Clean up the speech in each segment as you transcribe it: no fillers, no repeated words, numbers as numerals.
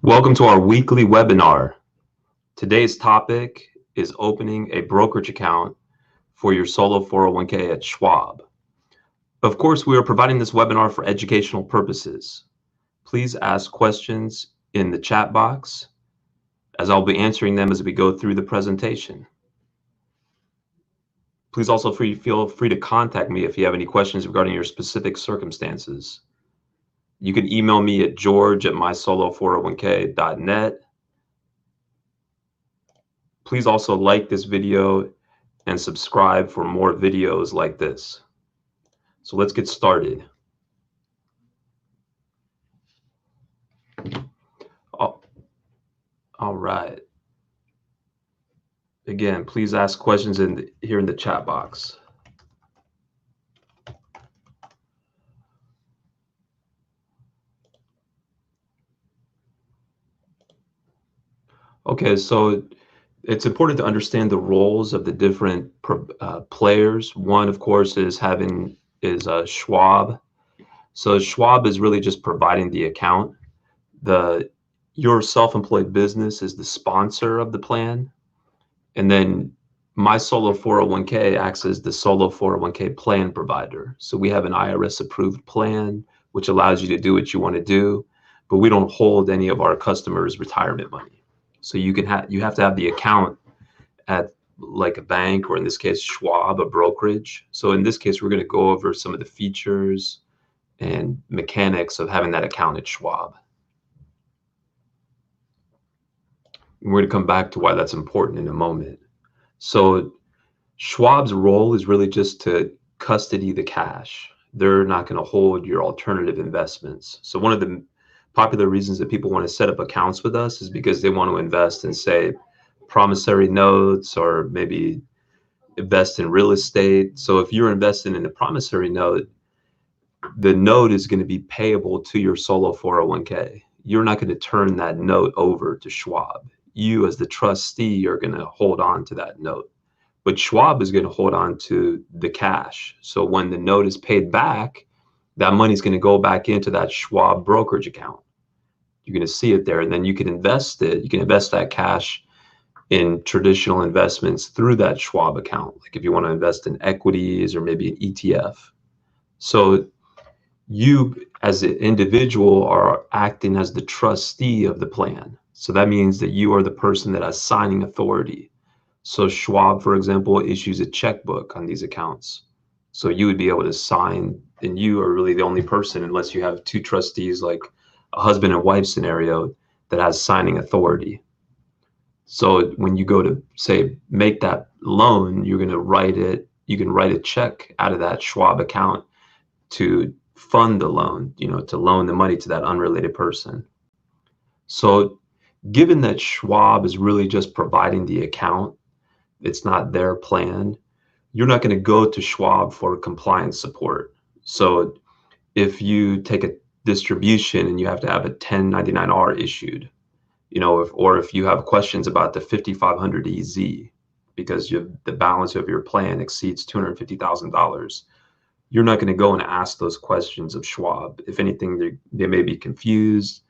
Welcome to our weekly webinar. Today's topic is opening a brokerage account for your solo 401k at Schwab. Of course, we are providing this webinar for educational purposes. Please ask questions in the chat box, as I'll be answering them as we go through the presentation. Please also feel free to contact me if you have any questions regarding your specific circumstances. You can email me at george@mysolo401k.net. Please also like this video and subscribe for more videos like this. So let's get started. All right. Again, please ask questions here in the chat box. Okay, so it's important to understand the roles of the different players. One, of course, is Schwab. So Schwab is really just providing the account. Your self-employed business is the sponsor of the plan, and then my solo 401k acts as the solo 401k plan provider. So we have an IRS approved plan which allows you to do what you want to do, but we don't hold any of our customers' retirement money. So you have to have the account at like a bank, or in this case Schwab, a brokerage. So in this case, we're going to go over some of the features and mechanics of having that account at Schwab. We're going to come back to why that's important in a moment. So Schwab's role is really just to custody the cash. They're not going to hold your alternative investments. So one of the popular reasons that people want to set up accounts with us is because they want to invest in, say, promissory notes, or maybe invest in real estate. So if you're investing in a promissory note, the note is going to be payable to your solo 401k. You're not going to turn that note over to Schwab. You, as the trustee, are going to hold on to that note, but Schwab is going to hold on to the cash. So when the note is paid back, that money is going to go back into that Schwab brokerage account. You're going to see it there, and then you can invest it. You can invest that cash in traditional investments through that Schwab account. Like if you want to invest in equities or maybe an ETF. So you as an individual are acting as the trustee of the plan. So that means that you are the person that has signing authority. So Schwab, for example, issues a checkbook on these accounts. So you would be able to sign, and you are really the only person, unless you have two trustees, like a husband and wife scenario, that has signing authority. So when you go to, say, make that loan, you're going to write it. You can write a check out of that Schwab account to fund the loan, to loan the money to that unrelated person. So given that Schwab is really just providing the account, it's not their plan, you're not going to go to Schwab for compliance support. So if you take a distribution and you have to have a 1099-R issued, or if you have questions about the 5500 EZ because the balance of your plan exceeds $250,000, you're not going to go and ask those questions of Schwab. If anything, they may be confused.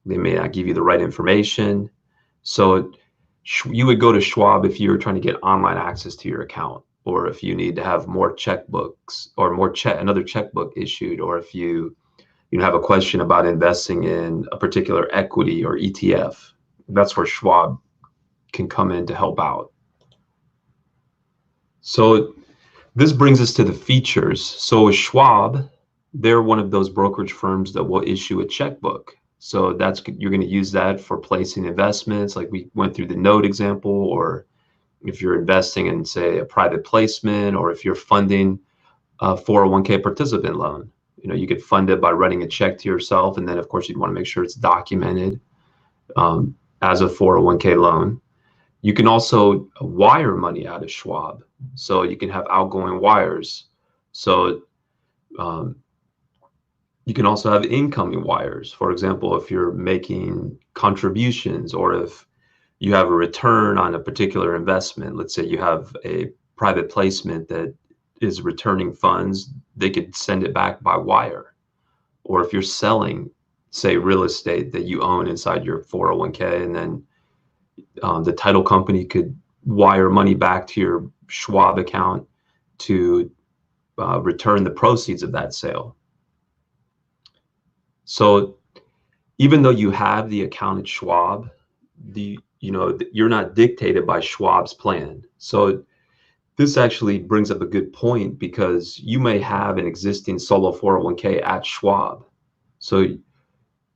They may not give you the right information. So you would go to Schwab if you're trying to get online access to your account, or if you need to have more checkbooks or another checkbook issued, or if you have a question about investing in a particular equity or ETF. That's where Schwab can come in to help out. So this brings us to the features. So with Schwab, they're one of those brokerage firms that will issue a checkbook. So you're going to use that for placing investments, like we went through the note example, or if you're investing in, say, a private placement, or if you're funding a 401k participant loan. You could fund it by writing a check to yourself, and then of course you'd want to make sure it's documented as a 401k loan. You can also wire money out of Schwab, so you can have outgoing wires. So you can also have incoming wires. For example, if you're making contributions, or if you have a return on a particular investment. Let's say you have a private placement that is returning funds, they could send it back by wire. Or if you're selling say real estate that you own inside your 401k, and then the title company could wire money back to your Schwab account to return the proceeds of that sale. So even though you have the account at Schwab, you're not dictated by Schwab's plan. So this actually brings up a good point, because you may have an existing solo 401k at Schwab. So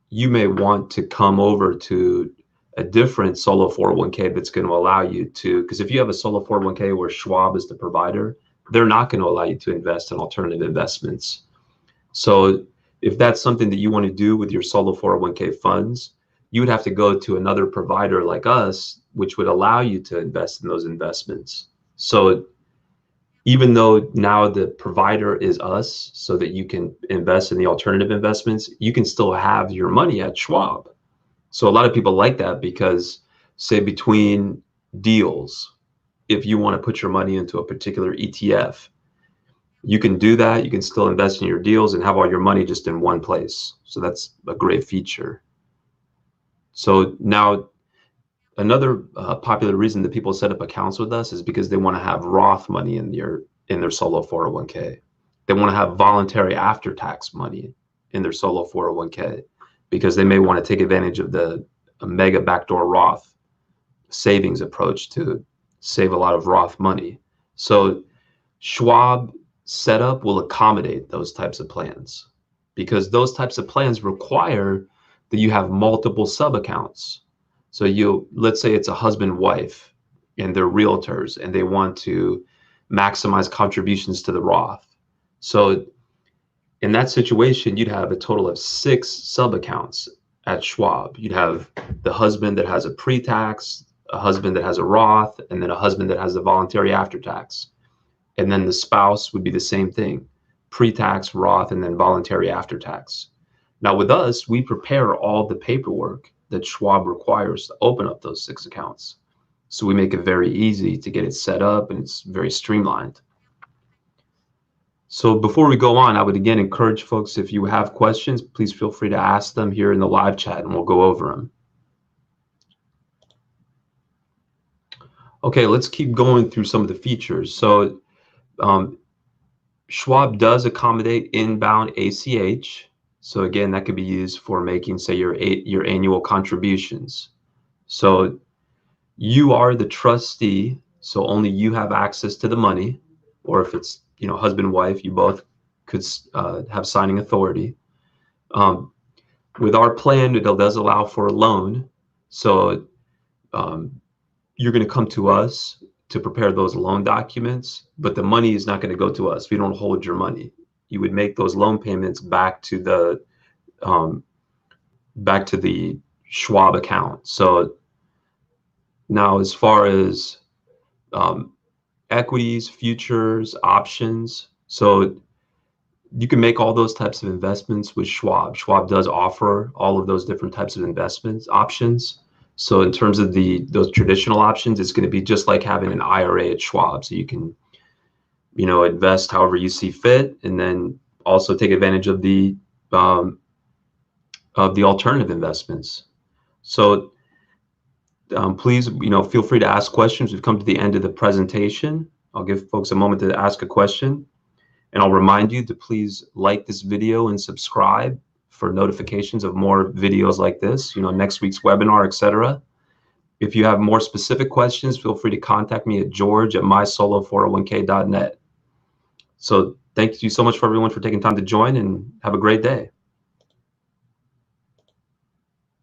you may want to come over to a different solo 401k that's going to allow you to, because if you have a solo 401k where Schwab is the provider, they're not going to allow you to invest in alternative investments. So if that's something that you want to do with your solo 401k funds, you would have to go to another provider like us, which would allow you to invest in those investments. So even though now the provider is us, so that you can invest in the alternative investments, you can still have your money at Schwab. So a lot of people like that, because say between deals, if you want to put your money into a particular ETF, you can do that. You can still invest in your deals and have all your money just in one place. So that's a great feature. So now another popular reason that people set up accounts with us is because they want to have Roth money in their solo 401k. They want to have voluntary after-tax money in their solo 401k, because they may want to take advantage of the Mega Backdoor Roth savings approach to save a lot of Roth money. So Schwab setup will accommodate those types of plans, because those types of plans require that you have multiple sub-accounts. So let's say it's a husband-wife and they're realtors and they want to maximize contributions to the Roth. So in that situation, you'd have a total of 6 sub-accounts at Schwab. You'd have the husband that has a pre-tax, a husband that has a Roth, and then a husband that has the voluntary after-tax. And then the spouse would be the same thing, pre-tax, Roth, and then voluntary after-tax. Now with us, we prepare all the paperwork that Schwab requires to open up those 6 accounts. So we make it very easy to get it set up, and it's very streamlined. So before we go on, I would again encourage folks, if you have questions, please feel free to ask them here in the live chat and we'll go over them. Okay, let's keep going through some of the features. So Schwab does accommodate inbound ACH. So again, that could be used for making, say, your annual contributions. So you are the trustee, so only you have access to the money, or if it's husband, wife, you both could have signing authority. With our plan, it does allow for a loan. So you're going to come to us to prepare those loan documents, but the money is not going to go to us. We don't hold your money. You would make those loan payments back to the Schwab account. So now, as far as equities, futures, options, so you can make all those types of investments with Schwab. Schwab does offer all of those different types of investments options. So in terms of those traditional options, it's going to be just like having an IRA at Schwab. So you can, invest however you see fit, and then also take advantage of the alternative investments. So please, feel free to ask questions. We've come to the end of the presentation. I'll give folks a moment to ask a question, and I'll remind you to please like this video and subscribe for notifications of more videos like this, next week's webinar, etc. If you have more specific questions, feel free to contact me at george@mysolo401k.net. So thank you so much for everyone for taking time to join, and have a great day.